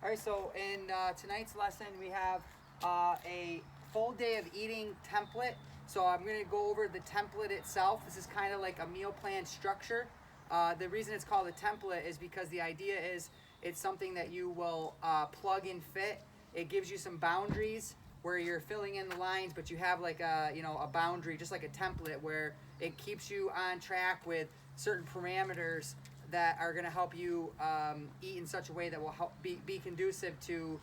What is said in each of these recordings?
All right, so in tonight's lesson, we have a full day of eating template. So I'm going to go over the template itself. This is kind of like a meal plan structure. The reason it's called a template is because the idea is it's something that you will plug and fit. It gives you some boundaries where you're filling in the lines, but you have like a boundary, just like a template, where it keeps you on track with certain parameters that are going to help you eat in such a way that will help be conducive to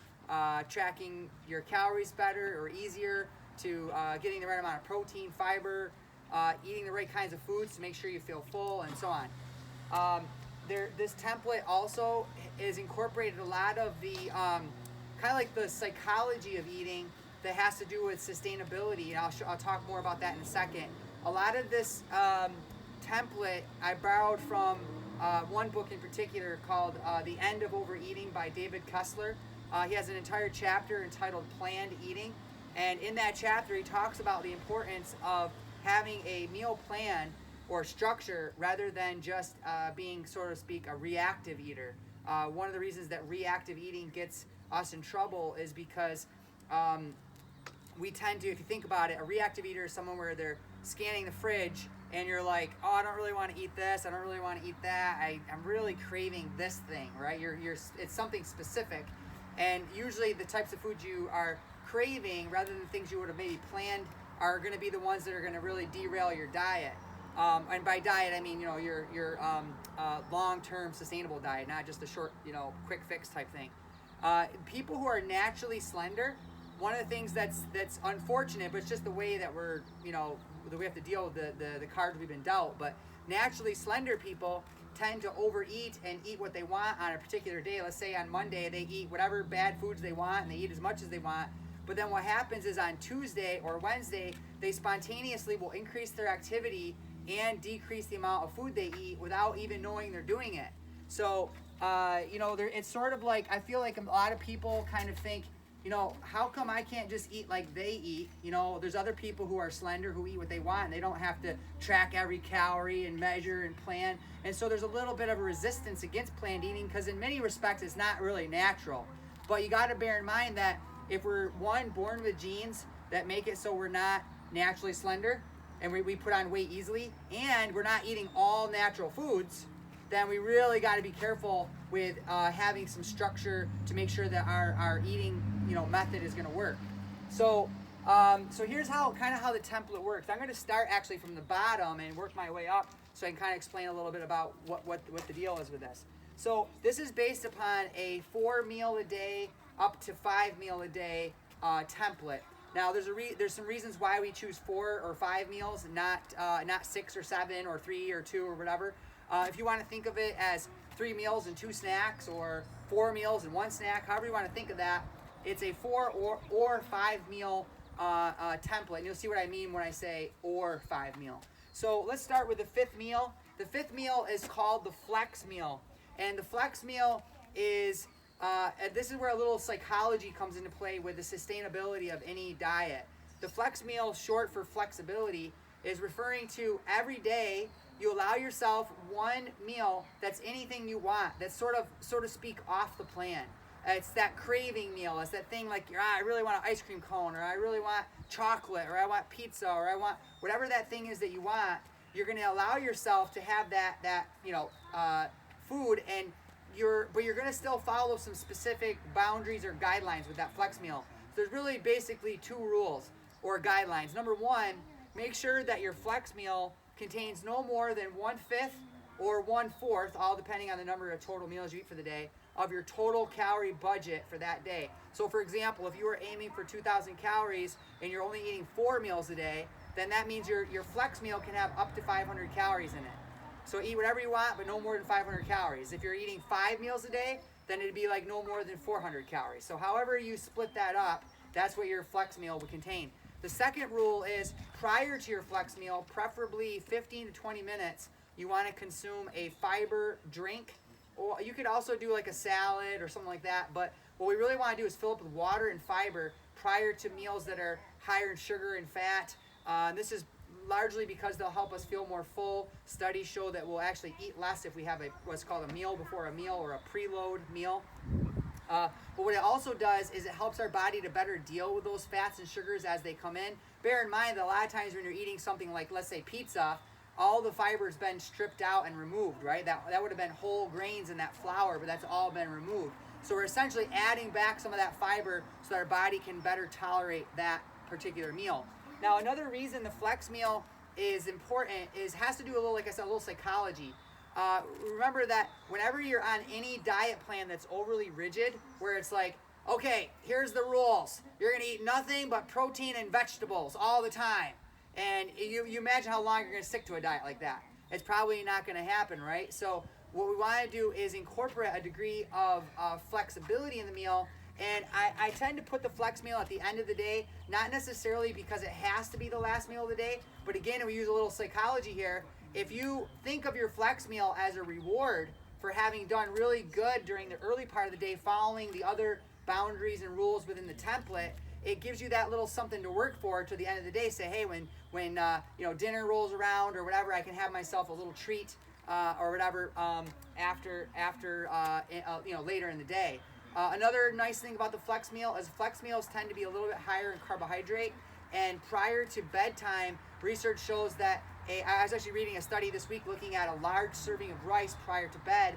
tracking your calories better or easier, to getting the right amount of protein, fiber, eating the right kinds of foods to make sure you feel full, and so on. This template also is incorporated a lot of the kind of like the psychology of eating that has to do with sustainability, and I'll talk more about that in a second. A lot of this template I borrowed from one book in particular called The End of Overeating by David Kessler. He has an entire chapter entitled Planned Eating, and in that chapter he talks about the importance of having a meal plan or structure rather than just being, so to speak, a reactive eater. One of the reasons that reactive eating gets us in trouble is because we tend to, if you think about it, a reactive eater is someone where they're scanning the fridge and you're like, oh, I don't really want to eat this, I don't really want to eat that, I'm really craving this thing, right? It's something specific, and usually the types of foods you are craving, rather than things you would have maybe planned, are going to be the ones that are going to really derail your diet. And by diet, I mean your long-term sustainable diet, not just a short, quick fix type thing. People who are naturally slender, one of the things that's unfortunate, but it's just the way that that we have to deal with the cards we've been dealt. But naturally slender people tend to overeat and eat what they want on a particular day. Let's say on Monday they eat whatever bad foods they want and they eat as much as they want. But then what happens is on Tuesday or Wednesday, they spontaneously will increase their activity and decrease the amount of food they eat without even knowing they're doing it. So, it's sort of like, I feel like a lot of people kind of think, how come I can't just eat like they eat? There's other people who are slender who eat what they want and they don't have to track every calorie and measure and plan. And so there's a little bit of a resistance against planned eating because in many respects it's not really natural. But you got to bear in mind that if we're born with genes that make it so we're not naturally slender and we put on weight easily, and we're not eating all natural foods, then we really got to be careful with having some structure to make sure that our eating method is going to work. So here's how the template works. I'm going to start actually from the bottom and work my way up so I can kind of explain a little bit about what the deal is with this. So this is based upon a 4 meal a day up to 5 meal a day template. Now there's some reasons why we choose 4 or 5 meals, not 6 or 7 or 3 or 2 or whatever. If you want to think of it as 3 meals and 2 snacks, or 4 meals and 1 snack, however you want to think of that, it's a 4 or 5 meal template. And you'll see what I mean when I say or 5 meal. So let's start with the 5th meal. The 5th meal is called the flex meal. And the flex meal is, this is where a little psychology comes into play with the sustainability of any diet. The flex meal, short for flexibility, is referring to every day you allow yourself one meal that's anything you want, that's sort of, so to speak, off the plan. It's that craving meal. It's that thing like, I really want an ice cream cone, or I really want chocolate, or I want pizza, or I want whatever that thing is that you want. You're going to allow yourself to have that food, and you're going to still follow some specific boundaries or guidelines with that flex meal. So there's really basically 2 rules or guidelines. Number 1, make sure that your flex meal contains no more than 1/5 or 1/4, all depending on the number of total meals you eat for the day, of your total calorie budget for that day. So for example, if you were aiming for 2,000 calories and you're only eating 4 meals a day, then that means your flex meal can have up to 500 calories in it. So eat whatever you want, but no more than 500 calories. If you're eating 5 meals a day, then it'd be like no more than 400 calories. So however you split that up, that's what your flex meal would contain. The second rule is, prior to your flex meal, preferably 15 to 20 minutes, you want to consume a fiber drink. Or you could also do like a salad or something like that, but what we really want to do is fill up with water and fiber prior to meals that are higher in sugar and fat. This is largely because they'll help us feel more full. Studies show that we'll actually eat less if we have what's called a meal before a meal, or a preload meal. But what it also does is it helps our body to better deal with those fats and sugars as they come in. Bear in mind that a lot of times when you're eating something like, let's say, pizza, all the fiber's been stripped out and removed, right? That would have been whole grains in that flour, but that's all been removed. So we're essentially adding back some of that fiber so that our body can better tolerate that particular meal. Now, another reason the flex meal is important has to do a little, like I said, a little psychology. Remember that whenever you're on any diet plan that's overly rigid, where it's like, okay, here's the rules. You're going to eat nothing but protein and vegetables all the time. And you imagine how long you're going to stick to a diet like that. It's probably not going to happen, right? So what we want to do is incorporate a degree of flexibility in the meal. And I tend to put the flex meal at the end of the day, not necessarily because it has to be the last meal of the day, but again, we use a little psychology here. If you think of your flex meal as a reward for having done really good during the early part of the day, following the other boundaries and rules within the template, it gives you that little something to work for to the end of the day. Say, hey, when dinner rolls around or whatever, I can have myself a little treat or whatever after later in the day. Another nice thing about the flex meal is flex meals tend to be a little bit higher in carbohydrate, and prior to bedtime, research shows that I was actually reading a study this week looking at a large serving of rice prior to bed.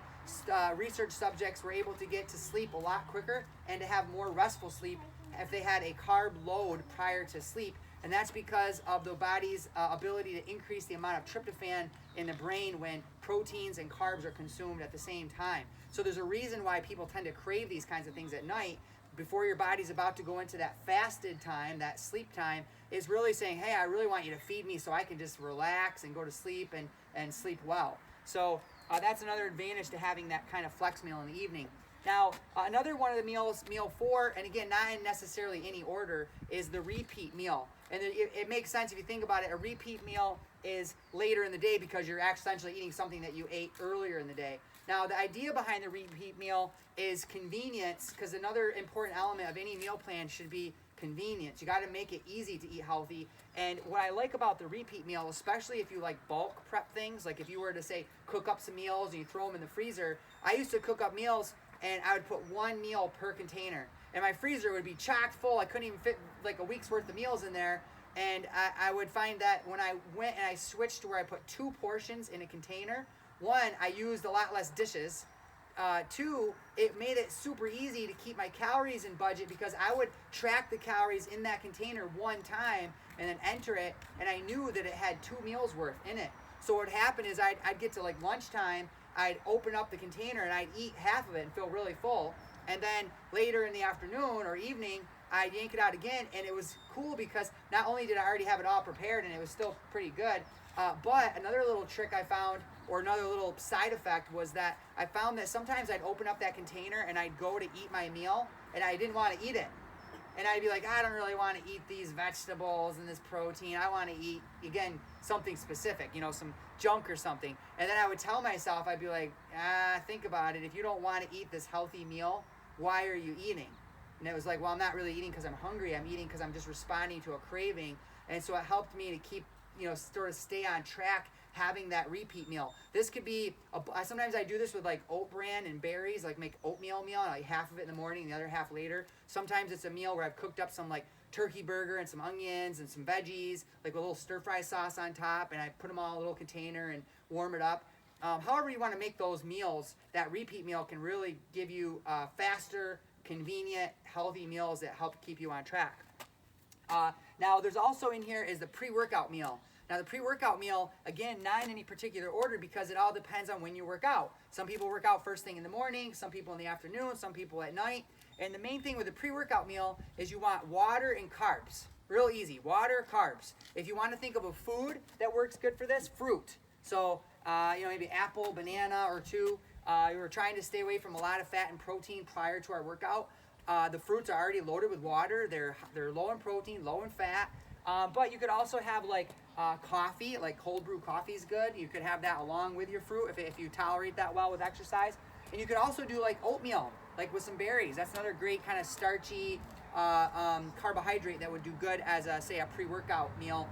Research subjects were able to get to sleep a lot quicker and to have more restful sleep if they had a carb load prior to sleep. And that's because of the body's ability to increase the amount of tryptophan in the brain when proteins and carbs are consumed at the same time. So there's a reason why people tend to crave these kinds of things at night before your body's about to go into that fasted time, that sleep time, is really saying, hey, I really want you to feed me so I can just relax and go to sleep and sleep well. So that's another advantage to having that kind of flex meal in the evening. Now, another one of the meals, meal 4, and again, not in necessarily any order, is the repeat meal. And it makes sense if you think about it. A repeat meal is later in the day because you're essentially eating something that you ate earlier in the day. Now, the idea behind the repeat meal is convenience, because another important element of any meal plan should be convenience. You got to make it easy to eat healthy. And what I like about the repeat meal, especially if you like bulk prep things, like if you were to say cook up some meals and you throw them in the freezer. I used to cook up meals and I would put one meal per container. And my freezer would be chock full. I couldn't even fit like a week's worth of meals in there. And I would find that when I went and I switched to where I put 2 portions in a container, 1, I used a lot less dishes. 2, it made it super easy to keep my calories in budget because I would track the calories in that container one time and then enter it, and I knew that it had 2 meals worth in it. So what would happen is I'd get to like lunchtime, I'd open up the container and I'd eat half of it and feel really full. And then later in the afternoon or evening, I'd yank it out again, and it was cool because not only did I already have it all prepared and it was still pretty good, but another little trick I found, or another little side effect, was that I found that sometimes I'd open up that container and I'd go to eat my meal and I didn't want to eat it. And I'd be like, I don't really want to eat these vegetables and this protein. I want to eat, again, something specific, some junk or something. And then I would tell myself, I'd be like, think about it. If you don't want to eat this healthy meal, why are you eating? And it was like, well, I'm not really eating because I'm hungry. I'm eating because I'm just responding to a craving. And so it helped me to keep, sort of stay on track having that repeat meal. This could be, sometimes I do this with like oat bran and berries, like make oatmeal meal, like half of it in the morning and the other half later. Sometimes it's a meal where I've cooked up some like turkey burger and some onions and some veggies, like a little stir fry sauce on top, and I put them all in a little container and warm it up. However you want to make those meals, that repeat meal can really give you faster, convenient, healthy meals that help keep you on track. Now, there's also in here is the pre-workout meal. Now, the pre-workout meal, again, not in any particular order because it all depends on when you work out. Some people work out first thing in the morning, some people in the afternoon, some people at night. And the main thing with the pre-workout meal is you want water and carbs. Real easy, water, carbs. If you want to think of a food that works good for this, fruit. So, maybe apple, banana, or 2. We're trying to stay away from a lot of fat and protein prior to our workout. The fruits are already loaded with water. They're low in protein, low in fat. But you could also have like coffee, like cold brew coffee is good. You could have that along with your fruit if you tolerate that well with exercise. And you could also do like oatmeal, like with some berries. That's another great kind of starchy carbohydrate that would do good as a pre-workout meal.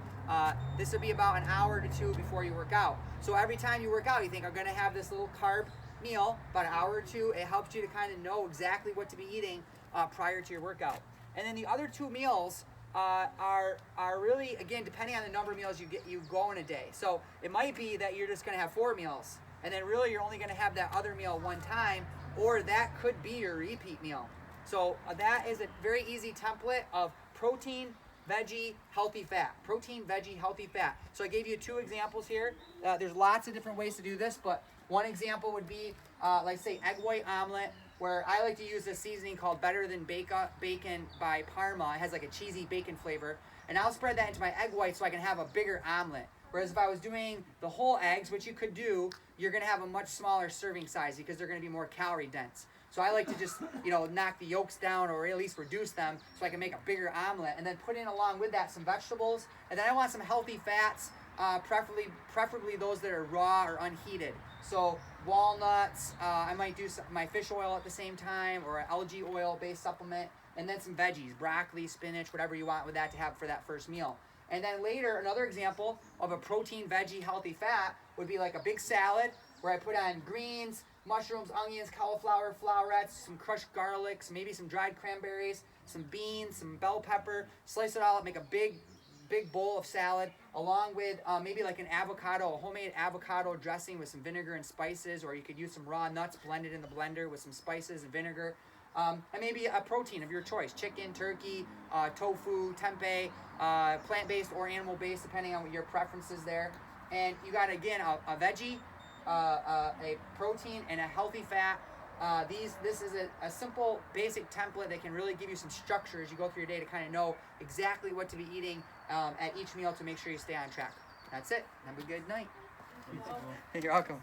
This would be about an hour to 2 before you work out. So every time you work out, you think, I'm going to have this little carb meal, about an hour or two. It helps you to kind of know exactly what to be eating prior to your workout. And then the other 2 meals are really, again, depending on the number of meals you go in a day. So it might be that you're just going to have 4 meals, and then really you're only going to have that other meal one time, or that could be your repeat meal. So that is a very easy template of protein, veggie, healthy fat. Protein, veggie, healthy fat. So I gave you 2 examples here. There's lots of different ways to do this, but one example would be, like say, egg white omelet, where I like to use this seasoning called Better Than Bacon by Parma. It has like a cheesy bacon flavor. And I'll spread that into my egg white so I can have a bigger omelet. Whereas if I was doing the whole eggs, which you could do, you're going to have a much smaller serving size because they're going to be more calorie dense. So I like to just, knock the yolks down or at least reduce them so I can make a bigger omelet, and then put in along with that some vegetables. And then I want some healthy fats, preferably those that are raw or unheated. So walnuts, I might do my fish oil at the same time, or an algae oil based supplement, and then some veggies, broccoli, spinach, whatever you want with that to have for that first meal. And then later, another example of a protein, veggie, healthy fat would be like a big salad where I put on greens, mushrooms, onions, cauliflower, flowerets, some crushed garlics, maybe some dried cranberries, some beans, some bell pepper, slice it all up, make a big bowl of salad, along with maybe like an avocado, a homemade avocado dressing with some vinegar and spices, or you could use some raw nuts blended in the blender with some spices and vinegar. And maybe a protein of your choice, chicken, turkey, tofu, tempeh, plant-based or animal-based, depending on what your preference is there. And you got, again, a veggie, a protein, and a healthy fat. This is a simple, basic template that can really give you some structure as you go through your day to kind of know exactly what to be eating at each meal to make sure you stay on track. That's it. Have a good night. You're welcome.